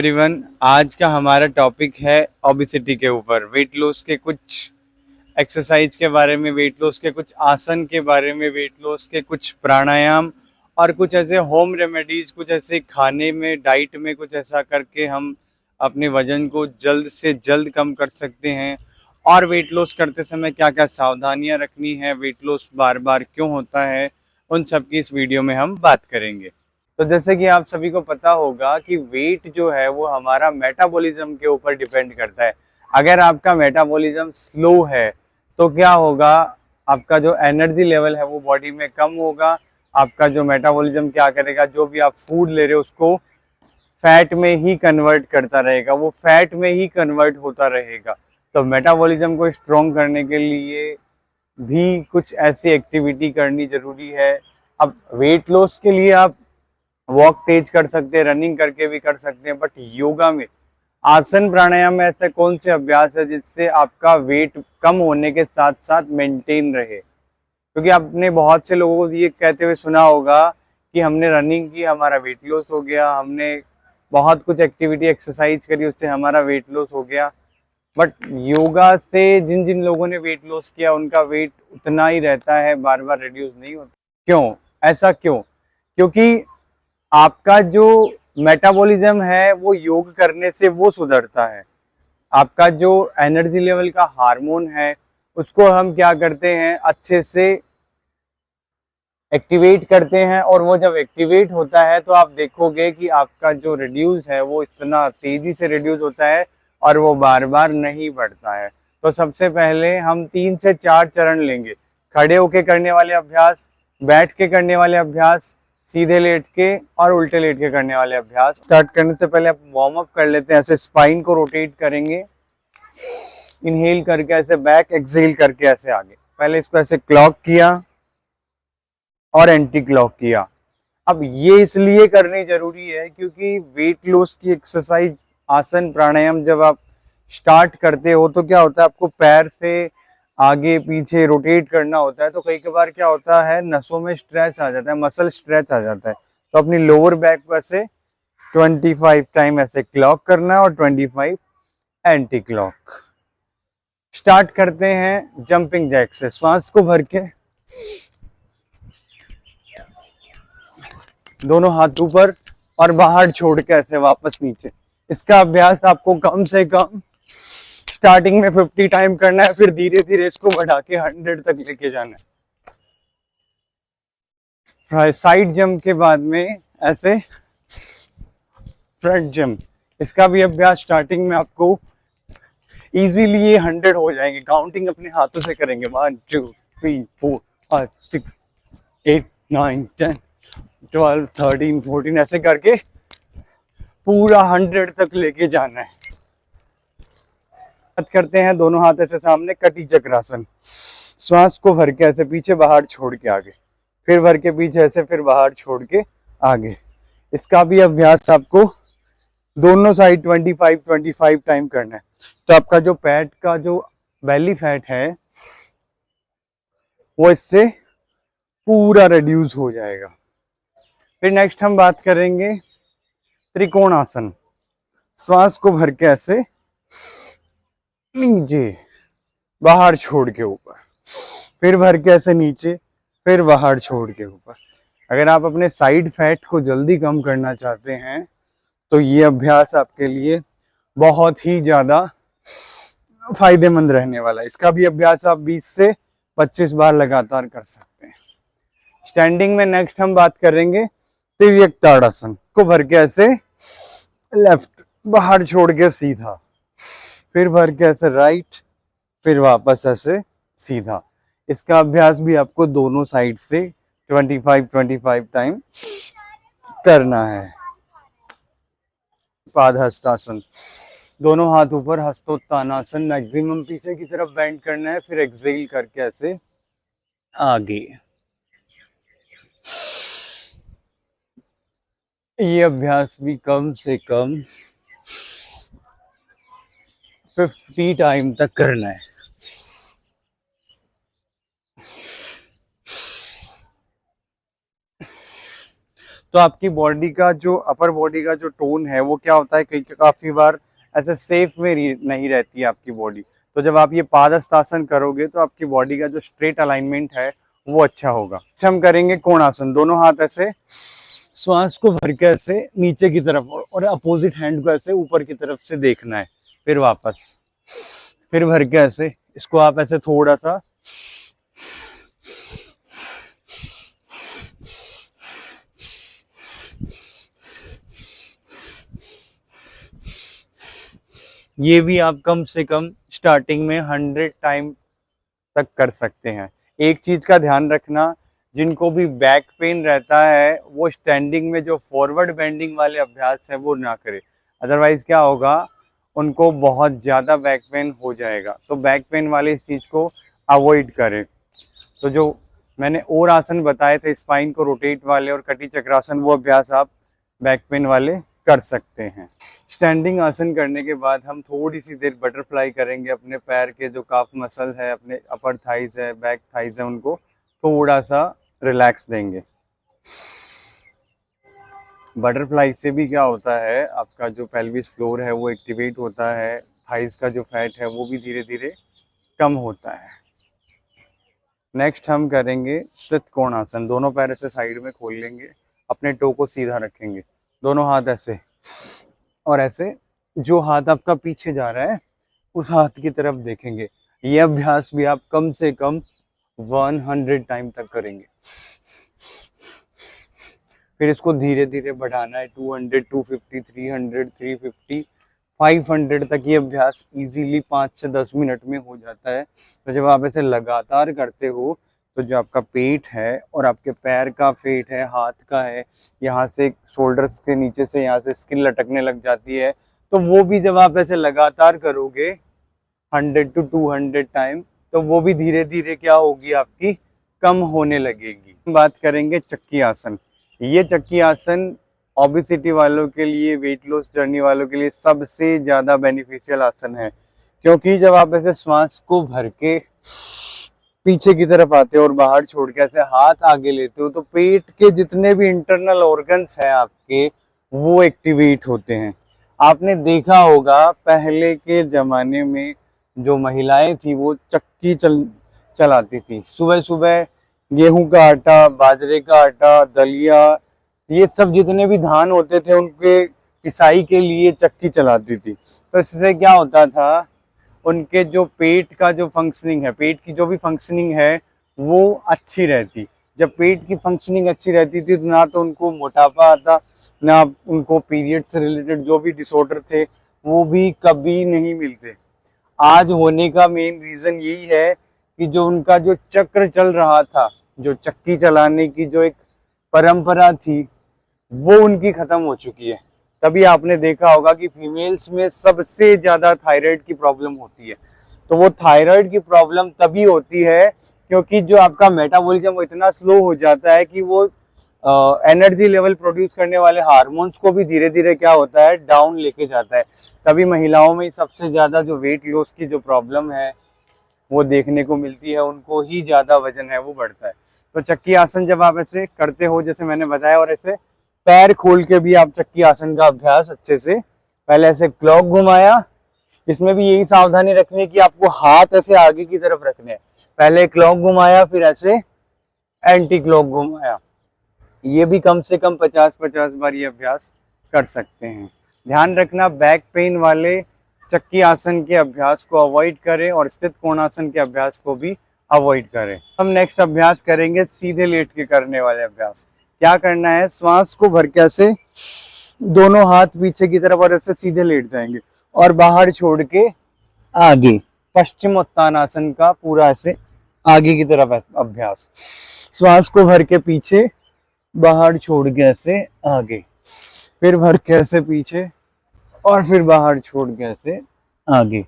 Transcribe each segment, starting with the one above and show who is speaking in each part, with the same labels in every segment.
Speaker 1: Everyone, आज का हमारा टॉपिक है ओबेसिटी के ऊपर। वेट लॉस के कुछ एक्सरसाइज के बारे में, वेट लॉस के कुछ आसन के बारे में, वेट लॉस के कुछ प्राणायाम और कुछ ऐसे होम रेमेडीज, कुछ ऐसे खाने में, डाइट में कुछ ऐसा करके हम अपने वजन को जल्द से जल्द कम कर सकते हैं। और वेट लॉस करते समय क्या क्या सावधानियां रखनी है, वेट लॉस बार बार क्यों होता है, उन सब की इस वीडियो में हम बात करेंगे। तो जैसे कि आप सभी को पता होगा कि वेट जो है वो हमारा मेटाबॉलिज्म के ऊपर डिपेंड करता है। अगर आपका मेटाबॉलिज्म स्लो है तो क्या होगा, आपका जो एनर्जी लेवल है वो बॉडी में कम होगा। आपका जो मेटाबॉलिज्म क्या करेगा, जो भी आप फूड ले रहे हो उसको फैट में ही कन्वर्ट करता रहेगा, वो फैट में ही कन्वर्ट होता रहेगा। तो मेटाबॉलिज्म को स्ट्रॉन्ग करने के लिए भी कुछ ऐसी एक्टिविटी करनी जरूरी है। अब वेट लॉस के लिए आप वॉक तेज कर सकते हैं, रनिंग करके भी कर सकते हैं, बट योगा में, आसन प्राणायाम में ऐसे कौन से अभ्यास है जिससे आपका वेट कम होने के साथ साथ मेंटेन रहे? क्योंकि आपने बहुत से लोगों को ये कहते हुए सुना होगा कि हमने रनिंग की, हमारा वेट लॉस हो गया, हमने बहुत कुछ एक्टिविटी एक्सरसाइज करी, उससे हमारा वेट लॉस हो गया। बट योगा से जिन जिन लोगों ने वेट लॉस किया उनका वेट उतना ही रहता है, बार बार रिड्यूस नहीं होता। क्यों? ऐसा क्यों? क्योंकि आपका जो मेटाबॉलिज्म है वो योग करने से वो सुधरता है। आपका जो एनर्जी लेवल का हार्मोन है उसको हम क्या करते हैं, अच्छे से एक्टिवेट करते हैं, और वो जब एक्टिवेट होता है तो आप देखोगे कि आपका जो रिड्यूस है वो इतना तेजी से रिड्यूस होता है और वो बार बार नहीं बढ़ता है। तो सबसे पहले हम 3 से 4 चरण लेंगे। खड़े होके करने वाले अभ्यास, बैठ के करने वाले अभ्यास, सीधे लेट के और उल्टे लेट के करने वाले अभ्यास। स्टार्ट करने से पहले आप वार्म अप कर लेते हैं। ऐसे स्पाइन को रोटेट करेंगे, इनहेल करके ऐसे बैक, एक्सहेल करके ऐसे आगे। पहले इसको ऐसे क्लॉक किया और एंटी क्लॉक किया। अब ये इसलिए करनी जरूरी है क्योंकि वेट लॉस की एक्सरसाइज, आसन प्राणायाम जब आप स्टार्ट करते हो तो क्या होता है, आपको पैर से आगे पीछे रोटेट करना होता है। तो कई बार क्या होता है, नसों में स्ट्रेच आ जाता है, मसल स्ट्रेच आ जाता है। तो अपनी लोअर बैक को ऐसे 25 टाइम ऐसे क्लॉक करना है और 25 एंटी क्लॉक। स्टार्ट करते हैं जंपिंग जैक से। श्वास को भर के दोनों हाथ ऊपर और बाहर छोड़ के ऐसे वापस नीचे। इसका अभ्यास आपको कम से कम स्टार्टिंग में 50 टाइम करना है, फिर धीरे धीरे इसको बढ़ा के 100 तक लेके जाना है। साइड जंप के बाद में ऐसे फ्रंट जंप, इसका भी अभ्यास स्टार्टिंग में आपको इजीली ये 100 हो जाएंगे। काउंटिंग अपने हाथों से करेंगे, 1 2 3 4 5 6 8 9 10 12 13 14 ऐसे करके पूरा 100 तक लेके जाना है। बात करते हैं दोनों हाथ ऐसे सामने, कटी चक्रासन। श्वास को भर के ऐसे पीछे बाहर छोड़ के आगे, फिर भर के पीछे ऐसे, फिर बाहर छोड़ के आगे। इसका भी अभ्यास आपको दोनों साइड 25 टाइम करना है। तो आपका जो पेट का जो बेली फैट है वो इससे पूरा रिड्यूस हो जाएगा। फिर नेक्स्ट हम बात करेंगे त्रिकोण आसन। श्वास को भर के ऐसे नीचे, बाहर छोड़ के ऊपर, फिर भर के ऐसे नीचे, फिर बाहर छोड़ के ऊपर। अगर आप अपने साइड फैट को जल्दी कम करना चाहते हैं तो ये अभ्यास आपके लिए बहुत ही ज्यादा फायदेमंद रहने वाला है। इसका भी अभ्यास आप 20 से 25 बार लगातार कर सकते हैं। स्टैंडिंग में नेक्स्ट हम बात करेंगे तिर्यक ताड़ासन। को भर के ऐसे लेफ्ट, बाहर छोड़ के सीधा, फिर भर के ऐसे राइट, फिर वापस ऐसे सीधा। इसका अभ्यास भी आपको दोनों साइड से 25 टाइम करना है। पादहस्तासन, दोनों हाथ ऊपर, हस्तोत्तानासन। मैक्सिमम पीछे की तरफ बेंड करना है, फिर एक्सहेल करके ऐसे आगे। ये अभ्यास भी कम से कम 50 टाइम तक करना है। तो आपकी बॉडी का जो अपर बॉडी का जो टोन है वो क्या होता है, कई काफी बार ऐसे सेफ में नहीं रहती है आपकी बॉडी। तो जब आप ये पादहस्तासन करोगे तो आपकी बॉडी का जो स्ट्रेट अलाइनमेंट है वो अच्छा होगा। हम करेंगे कोणासन, दोनों हाथ ऐसे श्वास को भर के ऐसे नीचे की तरफ और अपोजिट हैंड को ऐसे ऊपर की तरफ से देखना है, फिर वापस, फिर भर के ऐसे इसको आप ऐसे थोड़ा सा ये भी आप कम से कम स्टार्टिंग में 100 टाइम तक कर सकते हैं। एक चीज का ध्यान रखना, जिनको भी बैक पेन रहता है वो स्टैंडिंग में जो फॉरवर्ड बेंडिंग वाले अभ्यास है वो ना करे, अदरवाइज क्या होगा, उनको बहुत ज़्यादा बैक पेन हो जाएगा। तो बैक पेन वाले इस चीज़ को अवॉइड करें। तो जो मैंने और आसन बताए थे स्पाइन को रोटेट वाले और कटी चक्रासन, वो अभ्यास आप बैक पेन वाले कर सकते हैं। स्टैंडिंग आसन करने के बाद हम थोड़ी सी देर बटरफ्लाई करेंगे। अपने पैर के जो काफ मसल है, अपने अपर थाइज है, बैक थाइज है, उनको थोड़ा सा रिलैक्स देंगे। बटरफ्लाई से भी क्या होता है, आपका जो पेल्विस फ्लोर है वो एक्टिवेट होता है, थाइज का जो फैट है वो भी धीरे धीरे कम होता है। नेक्स्ट हम करेंगे स्थित कोणासन। दोनों पैर ऐसे साइड में खोल लेंगे, अपने टो को सीधा रखेंगे, दोनों हाथ ऐसे, और ऐसे जो हाथ आपका पीछे जा रहा है उस हाथ की तरफ देखेंगे। ये अभ्यास भी आप कम से कम 100 टाइम तक करेंगे। फिर इसको धीरे धीरे बढ़ाना है, 200, 250, 300, 350, 500 तक ये अभ्यास इजीली 5 से 10 मिनट में हो जाता है। तो जब आप ऐसे लगातार करते हो तो जो आपका पेट है और आपके पैर का पेट है, हाथ का है, यहाँ से शोल्डर्स के नीचे से यहाँ से स्किन लटकने लग जाती है, तो वो भी जब आप ऐसे लगातार करोगे 100 to 200 टाइम, तो वो भी धीरे धीरे क्या होगी, आपकी कम होने लगेगी। बात करेंगे चक्की आसन। ये चक्की आसन ओबेसिटी वालों के लिए, वेट लॉस जर्नी वालों के लिए सबसे ज़्यादा बेनिफिशियल आसन है, क्योंकि जब आप ऐसे श्वास को भर के पीछे की तरफ आते हो और बाहर छोड़ के ऐसे हाथ आगे लेते हो, तो पेट के जितने भी इंटरनल ऑर्गन्स हैं आपके, वो एक्टिवेट होते हैं। आपने देखा होगा पहले के ज़माने में जो महिलाएं थी वो चक्की चलाती थी। सुबह सुबह गेहूं का आटा, बाजरे का आटा, दलिया, ये सब जितने भी धान होते थे उनके पिसाई के लिए चक्की चलाती थी। तो इससे क्या होता था, उनके जो पेट का जो फंक्शनिंग है, पेट की जो भी फंक्शनिंग है वो अच्छी रहती। जब पेट की फंक्शनिंग अच्छी रहती थी तो ना तो उनको मोटापा आता, ना उनको पीरियड से रिलेटेड जो भी डिसऑर्डर थे वो भी कभी नहीं मिलते। आज होने का मेन रीज़न यही है कि जो उनका जो चक्र चल रहा था, जो चक्की चलाने की जो एक परंपरा थी, वो उनकी खत्म हो चुकी है। तभी आपने देखा होगा कि फीमेल्स में सबसे ज़्यादा थायराइड की प्रॉब्लम होती है। तो वो थायराइड की प्रॉब्लम तभी होती है क्योंकि जो आपका मेटाबॉलिज्म वो इतना स्लो हो जाता है कि वो एनर्जी लेवल प्रोड्यूस करने वाले हार्मोन्स को भी धीरे धीरे क्या होता है, डाउन लेके जाता है। तभी महिलाओं में सबसे ज़्यादा जो वेट लॉस की जो प्रॉब्लम है वो देखने को मिलती है, उनको ही ज़्यादा वजन है वो बढ़ता है। तो चक्की आसन जब आप ऐसे करते हो जैसे मैंने बताया, और ऐसे पैर खोल के भी आप चक्की आसन का अभ्यास अच्छे से, पहले ऐसे क्लॉक घुमाया, इसमें भी यही सावधानी रखनी है कि आपको हाथ ऐसे आगे की तरफ रखने हैं। पहले क्लॉक घुमाया, फिर ऐसे एंटी क्लॉक घुमाया। ये भी कम से कम 50-50 बार ये अभ्यास कर सकते हैं। ध्यान रखना, बैक पेन वाले चक्की आसन के अभ्यास को अवॉइड करें और स्थित कोणासन के अभ्यास को भी अवॉइड करें। हम नेक्स्ट अभ्यास करेंगे सीधे लेट के करने वाले अभ्यास। क्या करना है, श्वास को भर के ऐसे दोनों हाथ पीछे की तरफ और ऐसे सीधे लेट जाएंगे और बाहर छोड़ के आगे, पश्चिमोत्तानासन का पूरा ऐसे आगे की तरफ अभ्यास। श्वास को भर के पीछे, बाहर छोड़ के ऐसे आगे, फिर भर के ऐसे पीछे और फिर बाहर छोड़ के ऐसे आगे।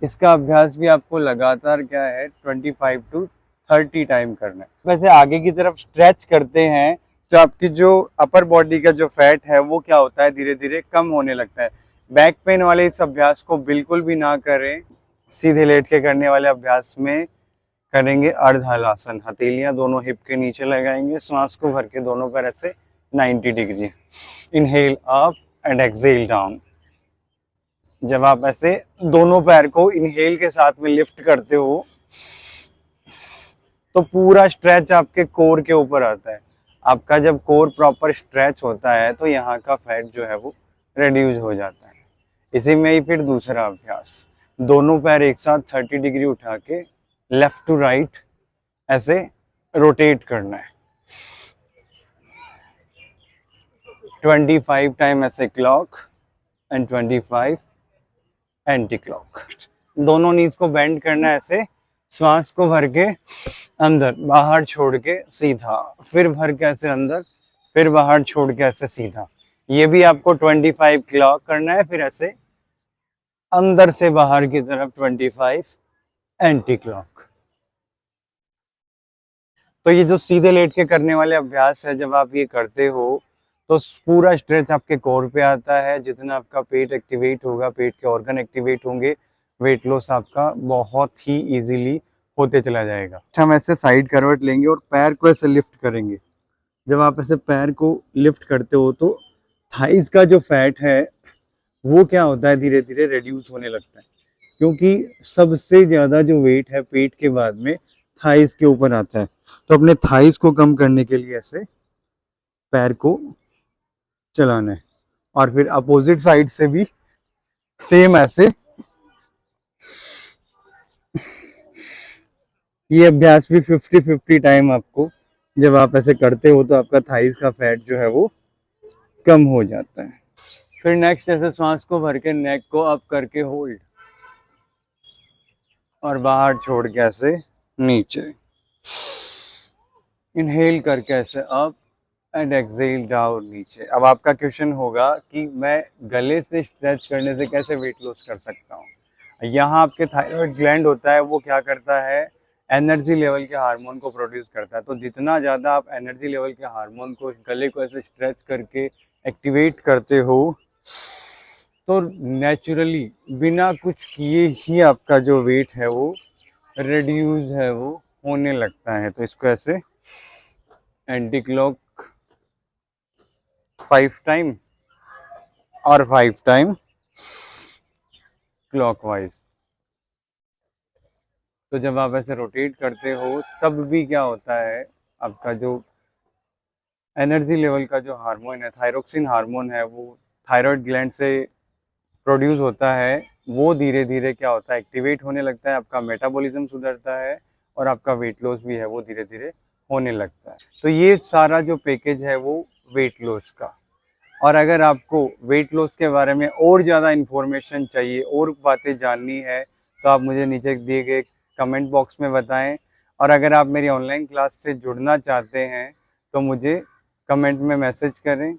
Speaker 1: इसका अभ्यास भी आपको लगातार क्या है 25 to 30 टाइम करना है। वैसे आगे की तरफ स्ट्रेच करते हैं तो आपकी जो अपर बॉडी का जो फैट है वो क्या होता है, धीरे धीरे कम होने लगता है। बैक पेन वाले इस अभ्यास को बिल्कुल भी ना करें। सीधे लेट के करने वाले अभ्यास में करेंगे अर्ध हलासन। हथेलियां दोनों हिप के नीचे लगाएंगे, श्वास को भर के दोनों पैर ऐसे 90 degree. Inhale up and exhale down. जब आप ऐसे दोनों पैर को इनहेल के साथ में लिफ्ट करते हो तो पूरा स्ट्रेच आपके कोर के ऊपर आता है। आपका जब कोर प्रॉपर स्ट्रेच होता है तो यहाँ का फैट जो है वो रिड्यूस हो जाता है। इसी में ही फिर दूसरा अभ्यास, दोनों पैर एक साथ 30 डिग्री उठा के लेफ्ट टू राइट ऐसे रोटेट करना है। 25 टाइम ऐसे क्लॉक एंड 25 एंटी क्लॉक। दोनों नीज को बेंड करना है ऐसे, श्वास को भर के अंदर बाहर छोड़ के सीधा, फिर भर के ऐसे अंदर, फिर बाहर छोड़ के ऐसे सीधा। ये भी आपको 25 क्लॉक करना है, फिर ऐसे अंदर से बाहर की तरफ 25 एंटी क्लॉक। तो ये जो सीधे लेट के करने वाले अभ्यास है, जब आप ये करते हो तो पूरा स्ट्रेच आपके कोर पे आता है। जितना आपका पेट एक्टिवेट होगा, पेट के ऑर्गन एक्टिवेट होंगे, वेट लॉस आपका बहुत ही इजीली होते चला जाएगा। हम ऐसे साइड करवट लेंगे और पैर को ऐसे लिफ्ट करेंगे। जब आप ऐसे पैर को लिफ्ट करते हो तो थाइस का जो फैट है वो क्या होता है, धीरे धीरे रिड्यूस होने लगता है, क्योंकि सबसे ज़्यादा जो वेट है पेट के बाद में थाइस के ऊपर आता है। तो अपने थाइस को कम करने के लिए ऐसे पैर को चलाना है। और फिर अपोजिट साइड से भी सेम ऐसे। ये अभ्यास भी 50-50 टाइम आपको जब आप ऐसे करते हो तो आपका थाइस का फैट जो है वो कम हो जाता है। फिर नेक्स्ट ऐसे श्वास को भर के नेक को अप करके होल्ड और बाहर छोड़ के ऐसे नीचे। इनहेल करके ऐसे अप एंड एक्सहेल डाउन नीचे। अब आपका क्वेश्चन होगा कि मैं गले से स्ट्रेच करने से कैसे वेट लॉस कर सकता हूँ। यहाँ आपके थायराइड ग्लैंड होता है, वो क्या करता है, एनर्जी लेवल के हार्मोन को प्रोड्यूस करता है। तो जितना ज़्यादा आप एनर्जी लेवल के हार्मोन को, गले को ऐसे स्ट्रेच करके एक्टिवेट करते हो तो नेचुरली बिना कुछ किए ही आपका जो वेट है वो रिड्यूस है वो होने लगता है। तो इसको ऐसे एंटी क्लॉक 5 टाइम और 5 टाइम क्लॉकवाइज। तो जब आप ऐसे रोटेट करते हो तब भी क्या होता है, आपका जो एनर्जी लेवल का जो हार्मोन है, थायरोक्सिन हार्मोन है, वो थायराइड ग्लैंड से प्रोड्यूस होता है। वो धीरे धीरे क्या होता है, एक्टिवेट होने लगता है, आपका मेटाबॉलिज्म सुधरता है और आपका वेट लॉस भी है वो धीरे धीरे होने लगता है। तो ये सारा जो पैकेज है वो वेट लॉस का। और अगर आपको वेट लॉस के बारे में और ज़्यादा इन्फॉर्मेशन चाहिए, और बातें जाननी है, तो आप मुझे नीचे दिए गए कमेंट बॉक्स में बताएं। और अगर आप मेरी ऑनलाइन क्लास से जुड़ना चाहते हैं तो मुझे कमेंट में मैसेज करें।